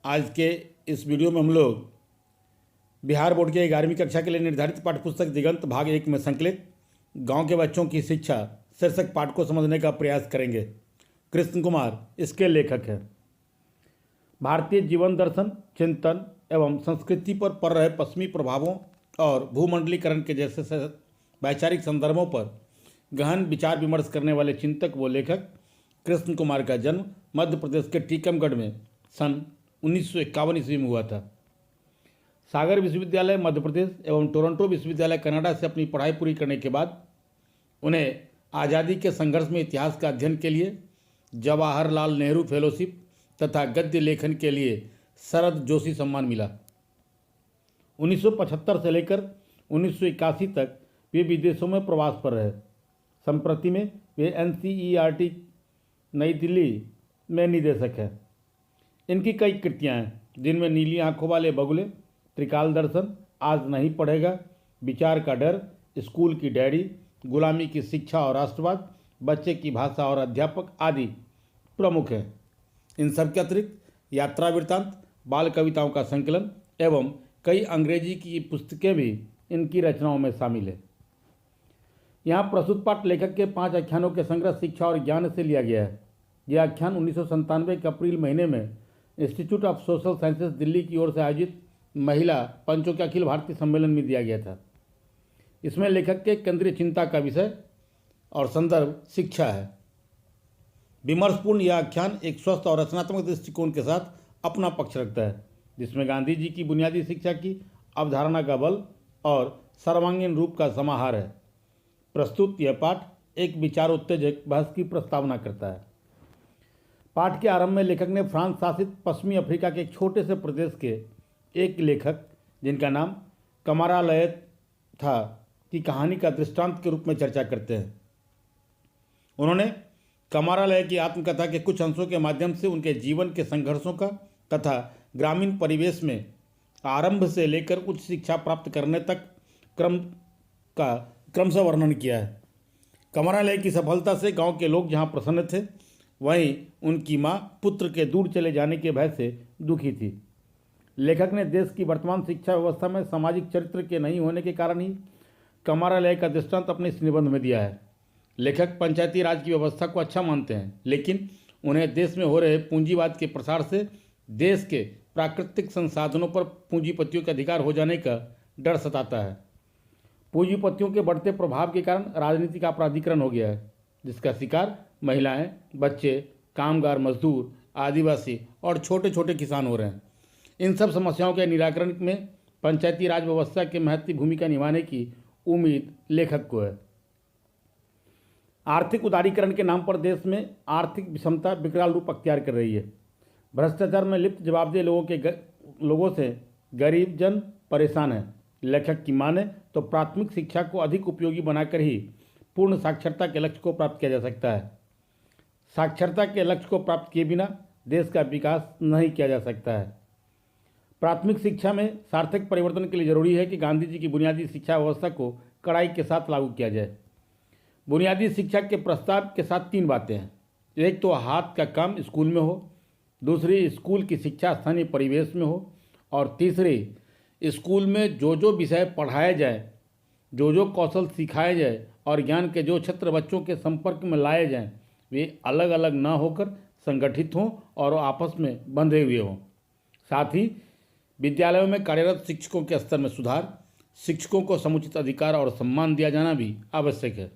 आज के इस वीडियो में हम लोग बिहार बोर्ड के 11वीं कक्षा के लिए निर्धारित पाठ्यपुस्तक दिगंत भाग 1 में संकलित गांव के बच्चों की शिक्षा शीर्षक पाठ को समझने का प्रयास करेंगे। कृष्ण कुमार इसके लेखक हैं। भारतीय जीवन दर्शन, चिंतन एवं संस्कृति पर पड़ रहे पश्चिमी प्रभावों और भूमंडलीकरण के जैसे वैचारिक संदर्भों पर गहन विचार विमर्श करने वाले चिंतक व लेखक कृष्ण कुमार का जन्म मध्य प्रदेश के टीकमगढ़ में सन 1951 ईस्वी में हुआ था। सागर विश्वविद्यालय मध्य प्रदेश एवं टोरंटो विश्वविद्यालय कनाडा से अपनी पढ़ाई पूरी करने के बाद उन्हें आज़ादी के संघर्ष में इतिहास का अध्ययन के लिए जवाहरलाल नेहरू फेलोशिप तथा गद्य लेखन के लिए शरद जोशी सम्मान मिला। 1975 से लेकर 1981 तक वे विदेशों में प्रवास पर रहे। संप्रति में वे NCERT नई दिल्ली में निदेशक हैं। इनकी कई कृतियां हैं, जिनमें नीली आंखों वाले बगुले, त्रिकाल दर्शन, आज नहीं पढ़ेगा, विचार का डर, स्कूल की डायरी, गुलामी की शिक्षा और राष्ट्रवाद, बच्चे की भाषा और अध्यापक आदि प्रमुख हैं। इन सब के अतिरिक्त यात्रा वृत्तांत, बाल कविताओं का संकलन एवं कई अंग्रेजी की पुस्तकें भी इनकी रचनाओं में शामिल है। यहाँ प्रस्तुत पाठ लेखक के 5 आख्यानों के संग्रह शिक्षा और ज्ञान से लिया गया है। यह आख्यान 1997 के अप्रैल महीने में institute of social sciences Delhi की ओर से आयोजित महिला पंचों के अखिल भारतीय सम्मेलन में दिया गया था। इसमें लेखक के केंद्रीय चिंता का विषय और संदर्भ शिक्षा है। विमर्शपूर्ण यह आख्यान एक स्वस्थ और रचनात्मक दृष्टिकोण के साथ अपना पक्ष रखता है, जिसमें गांधी जी की बुनियादी शिक्षा की अवधारणा का बल और सर्वांगीण रूप का समाहार है। प्रस्तुत यह पाठ एक विचारोत्तेजक बहस की प्रस्तावना करता है। पाठ के आरंभ में लेखक ने फ्रांस शासित पश्चिमी अफ्रीका के एक छोटे से प्रदेश के एक लेखक, जिनका नाम कमारा लय था, की कहानी का दृष्टांत के रूप में चर्चा करते हैं। उन्होंने कमारा लय की आत्मकथा के कुछ अंशों के माध्यम से उनके जीवन के संघर्षों का तथा ग्रामीण परिवेश में आरंभ से लेकर उच्च शिक्षा प्राप्त करने तक क्रमशः वर्णन किया है। कमारा लय की सफलता से गांव के लोग जहां प्रसन्न थे, वहीं उनकी मां पुत्र के दूर चले जाने के भय से दुखी थी। लेखक ने देश की वर्तमान शिक्षा व्यवस्था में सामाजिक चरित्र के नहीं होने के कारण ही कमारा लय का दृष्टांत अपने इस निबंध में दिया है। लेखक पंचायती राज की व्यवस्था को अच्छा मानते हैं, लेकिन उन्हें देश में हो रहे पूंजीवाद के प्रसार से देश के प्राकृतिक संसाधनों पर पूंजीपतियों के अधिकार हो जाने का डर सताता है। पूंजीपतियों के बढ़ते प्रभाव के कारण राजनीति का अपराधीकरण हो गया है, जिसका शिकार महिलाएं, बच्चे, कामगार मजदूर, आदिवासी और छोटे छोटे किसान हो रहे हैं। इन सब समस्याओं के निराकरण में पंचायती राज व्यवस्था के महत्वपूर्ण भूमिका निभाने की उम्मीद लेखक को है। आर्थिक उदारीकरण के नाम पर देश में आर्थिक विषमता विकराल रूप अख्तियार कर रही है। भ्रष्टाचार में लिप्त जवाबदेह लोगों से गरीब जन परेशान है। लेखक की माने तो प्राथमिक शिक्षा को अधिक उपयोगी बनाकर ही पूर्ण साक्षरता के लक्ष्य को प्राप्त किया जा सकता है। साक्षरता के लक्ष्य को प्राप्त किए बिना देश का विकास नहीं किया जा सकता है। प्राथमिक शिक्षा में सार्थक परिवर्तन के लिए जरूरी है कि गांधी जी की बुनियादी शिक्षा व्यवस्था को कड़ाई के साथ लागू किया जाए। बुनियादी शिक्षा के प्रस्ताव के साथ 3 बातें हैं। एक तो हाथ का काम स्कूल में हो, दूसरी स्कूल की शिक्षा स्थानीय परिवेश में हो, और तीसरी स्कूल में जो विषय पढ़ाए जाए, जो कौशल सिखाए जाए और ज्ञान के जो क्षेत्र बच्चों के संपर्क में लाए जाएं, वे अलग अलग न होकर संगठित हों और आपस में बंधे हुए हों। साथ ही विद्यालयों में कार्यरत शिक्षकों के स्तर में सुधार, शिक्षकों को समुचित अधिकार और सम्मान दिया जाना भी आवश्यक है।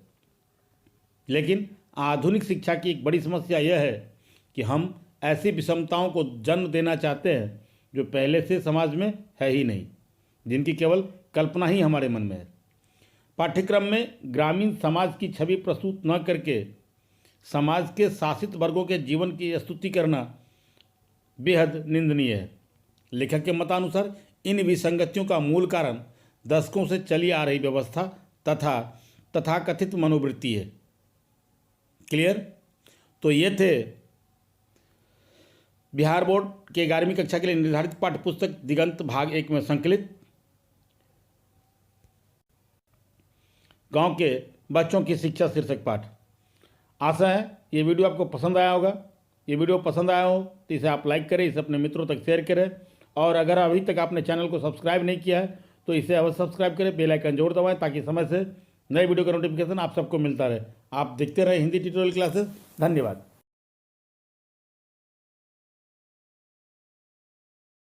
लेकिन आधुनिक शिक्षा की एक बड़ी समस्या यह है कि हम ऐसी विषमताओं को जन्म देना चाहते हैं जो पहले से समाज में है ही नहीं, जिनकी केवल कल्पना ही हमारे मन में है। पाठ्यक्रम में ग्रामीण समाज की छवि प्रस्तुत न करके समाज के शासित वर्गों के जीवन की स्तुति करना बेहद निंदनीय है। लेखक के मतानुसार इन विसंगतियों का मूल कारण दशकों से चली आ रही व्यवस्था तथा तथाकथित मनोवृत्ति है। क्लियर? तो ये थे बिहार बोर्ड के 11वीं कक्षा के लिए निर्धारित पाठ्यपुस्तक दिगंत भाग 1 में संकलित गांव के बच्चों की शिक्षा शीर्षक पाठ। आशा है ये वीडियो आपको पसंद आया होगा। ये वीडियो पसंद आया हो तो इसे आप लाइक करें, इसे अपने मित्रों तक शेयर करें, और अगर अभी तक आपने चैनल को सब्सक्राइब नहीं किया है तो इसे अवश्य सब्सक्राइब करें, बेल आइकन जरूर दबाएं ताकि समय से नए वीडियो का नोटिफिकेशन आप सबको मिलता रहे। आप देखते रहे हिंदी ट्यूटोरियल क्लासेस। धन्यवाद।